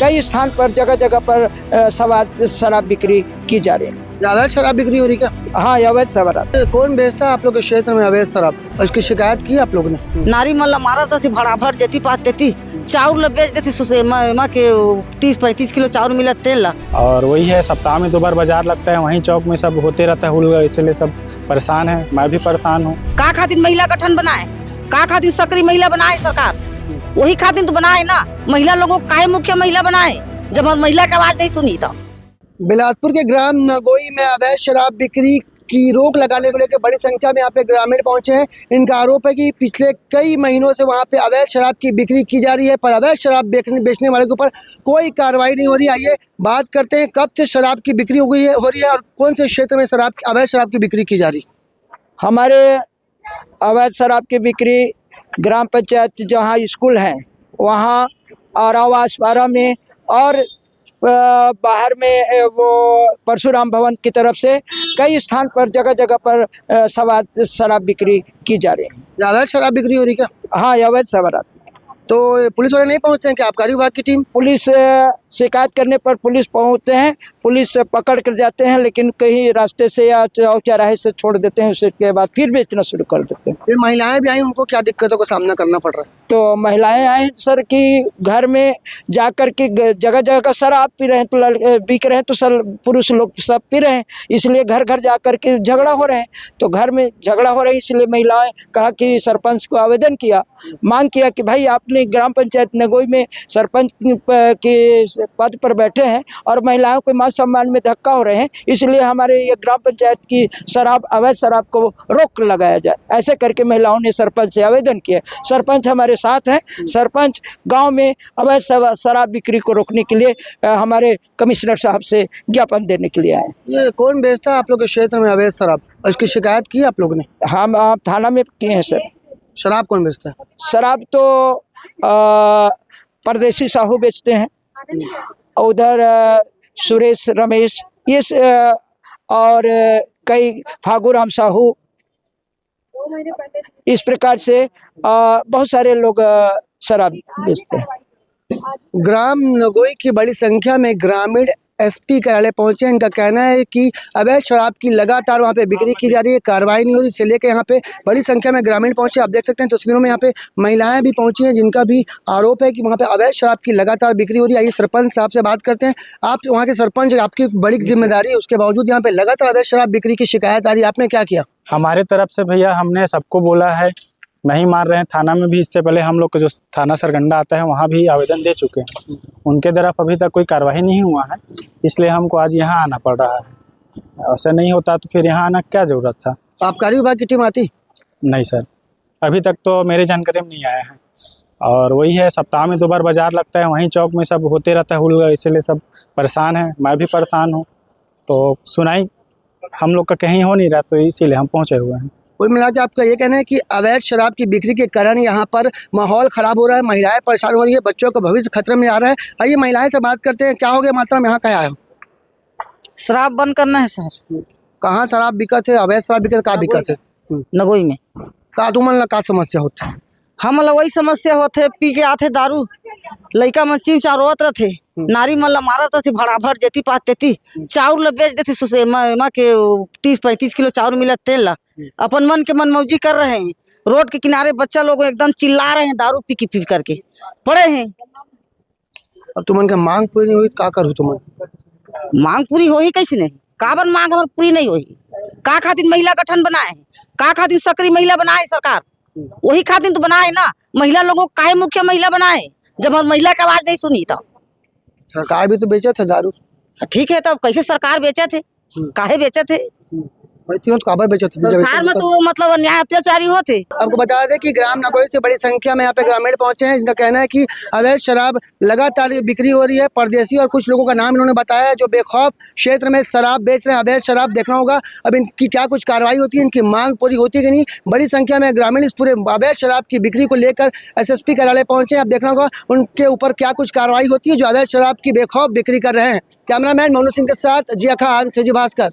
कई स्थान पर जगह जगह पर शराब बिक्री की जा रही है। अवैध शराब बिक्री हो रही क्या? हाँ, अवैध शराब। कौन बेचता है आप लोग के क्षेत्र में अवैध शराब? उसकी शिकायत की आप लोगों ने? नारी मल्ला मारा था भड़ाभड़ जेती पात देती चाउर बेच देती सुसे माँ के 30-35 किलो चाउर मिला तेल ला। और वही है, सप्ताह में 2 बार बाजार लगता है, वहीं चौक में सब होते रहता है हुलगा, इसलिए सब परेशान है। मैं भी परेशान हूँ। का खातिर महिला गठन बनाए, का खातिर सक्रिय महिला बनाए सरकार, वही खातिर तो बनाए ना। महिला लोगों को काहे मुख्य महिला बनाए जब हम महिला की आवाज नहीं सुनी तो। बिलासपुर के ग्राम नगोई में अवैध शराब बिक्री की रोक लगाने को लेकर बड़ी संख्या में यहाँ पे ग्रामीण पहुंचे हैं। इनका आरोप है कि पिछले कई महीनों से वहाँ पे अवैध शराब की बिक्री की जा रही है, पर अवैध शराब बेचने वाले के ऊपर कोई कार्रवाई नहीं हो रही। आइए बात करते हैं कब से शराब की बिक्री हो रही है और कौन से क्षेत्र में अवैध शराब की बिक्री की जा रही है। हमारे अवैध शराब की बिक्री ग्राम पंचायत जहाँ स्कूल है वहाँ और आवास पारा में और बाहर में वो परशुराम भवन की तरफ से कई स्थान पर जगह जगह पर शराब बिक्री की जा रही है। अवैध शराब बिक्री हो रही क्या? हाँ, अवैध शराब। तो पुलिस वाले नहीं पहुंचते हैं क्या? आबकारी विभाग की टीम? पुलिस शिकायत करने पर पुलिस पहुंचते हैं, पुलिस पकड़ कर जाते हैं, लेकिन कहीं रास्ते से या चौराहे से छोड़ देते हैं, उसके बाद फिर बेचना शुरू कर देते हैं। फिर महिलाएं भी आई, उनको क्या दिक्कतों का सामना करना पड़ रहा है? तो महिलाएं आई सर कि घर में जाकर के जगह जगह का शराब पी रहे हैं, तो बिक रहे हैं, तो सर पुरुष लोग सब पी रहे हैं, इसलिए घर घर जा कर के झगड़ा हो रहे हैं। तो घर में झगड़ा हो रही है, इसलिए महिलाएं कहा कि सरपंच को आवेदन किया, मांग किया कि भाई आपने ग्राम पंचायत नगोई में सरपंच के पद पर बैठे हैं और महिलाओं के मान सम्मान में धक्का हो रहे हैं, इसलिए हमारे ये ग्राम पंचायत की अवैध शराब को रोक लगाया जाए। ऐसे करके महिलाओं ने सरपंच से आवेदन किया। सरपंच हमारे साथ हैं। सरपंच गांव में अवैध शराब बिक्री को रोकने के लिए हमारे कमिश्नर साहब से ज्ञापन देने के लिए आए। ये कौन बेचता है आप लोग के क्षेत्र में अवैध शराब? उसकी शिकायत की आप लोगों ने? हम थाना में किए हैं सर। शराब कौन बेचता है? शराब तो परदेसी साहू बेचते हैं, उधर सुरेश रमेश ये और कई फागुराम साहू, इस प्रकार से बहुत सारे लोग शराब बेचते हैं। ग्राम नगोई की बड़ी संख्या में ग्रामीण एसपी कार्यालय पहुंचे। इनका कहना है कि अवैध शराब की लगातार वहां पे बिक्री की जा रही है, कार्रवाई नहीं हो रही, इसे लेकर यहाँ पे बड़ी संख्या में ग्रामीण पहुंचे। आप देख सकते हैं तस्वीरों में यहाँ पे महिलाएं भी पहुंची हैं, जिनका भी आरोप है कि वहाँ पे अवैध शराब की लगातार बिक्री हो रही है। आइए सरपंच साहब से बात करते हैं। आप वहाँ के सरपंच, आपकी बड़ी जिम्मेदारी है, उसके बावजूद यहाँ पे लगातार अवैध शराब बिक्री की शिकायत आ रही है, आपने क्या किया? हमारे तरफ से भैया हमने सबको बोला है, नहीं मान रहे हैं। थाना में भी इससे पहले हम लोग का जो थाना सरगंडा आता है वहाँ भी आवेदन दे चुके हैं, उनके तरफ अभी तक कोई कार्रवाई नहीं हुआ है, इसलिए हमको आज यहाँ आना पड़ रहा है। ऐसा नहीं होता तो फिर यहाँ आना क्या ज़रूरत था। आबकारी विभाग की टीम आती? नहीं सर, अभी तक तो मेरे जानकारी में नहीं आया है। और वही है, सप्ताह में 2 बार बाजार लगता है, वहीं चौक में सब होते रहता है हुलगा, इसलिए सब परेशान है। मैं भी परेशान हूँ। तो सुनाई हम लोग का कहीं हो नहीं रहा, तो इसीलिए हम पहुँचे हुए हैं। कुल मिला के आपका ये कहना है कि अवैध शराब की बिक्री के कारण यहाँ पर माहौल खराब हो रहा है, महिलाएं परेशान हो रही है, बच्चों का भविष्य खतरे में आ रहा है। आइए महिलाएं से बात करते हैं, क्या हो गया मात्रा में यहाँ क्या आया हो? शराब बंद करना है सर। कहाँ शराब बिकत है? अवैध शराब बिकत का बिकत है? नगोई में का तुमन का समस्या होता है? हम वही समस्या होते, पी के आते दारू, लड़का में चीव चारोत रहते, नारी मल्ला मारा थे भड़ाभड़ जेती पात देती चाउर बेच देती सुसे माँ के 30-35 किलो चाउर मिला तेल ला। अपन मन के मन मौजी कर रहे हैं। रोड के किनारे बच्चा लोग एकदम चिल्ला रहे हैं, दारू पी करके पड़े हैं। अब तुमन के मांग पूरी नहीं हुई, क्या करूँ तुमन? मांग पूरी हो ही कैसे नहीं? काबर मांग हमारी पूरी नहीं हुई? का खातिर महिला गठन बनाए, का खातिर सक्रिय महिला बनाए सरकार, वही खातिर तो बनाए ना। महिला लोगों को काहे मुख्य महिला बनाए जब हम महिला की आवाज नहीं सुनी तो। सरकार भी तो बेचे थे दारू। ठीक है, तब कैसे सरकार बेचे थे, काहे बेचे थे? काबर बेचे थे? संसार में तो मतलब अन्याय अत्याचारी होते। आपको बता दें कि ग्राम नगोई से बड़ी संख्या में यहाँ पे ग्रामीण पहुंचे हैं, जिनका कहना है कि अवैध शराब लगातार बिक्री हो रही है। परदेसी और कुछ लोगों का नाम इन्होंने बताया जो बेखौफ क्षेत्र में शराब बेच रहे हैं, अवैध शराब। देखना होगा अब इनकी क्या कुछ कार्रवाई होती है, इनकी मांग पूरी होती है कि नहीं। बड़ी संख्या में ग्रामीण इस पूरे अवैध शराब की बिक्री को लेकर SSP कार्यालय पहुंचे। अब देखना होगा उनके ऊपर क्या कुछ कार्रवाई होती है जो अवैध शराब की बेखौफ बिक्री कर रहे हैं। कैमरामैन मोनू सिंह के साथ जिया खान, CG भास्कर।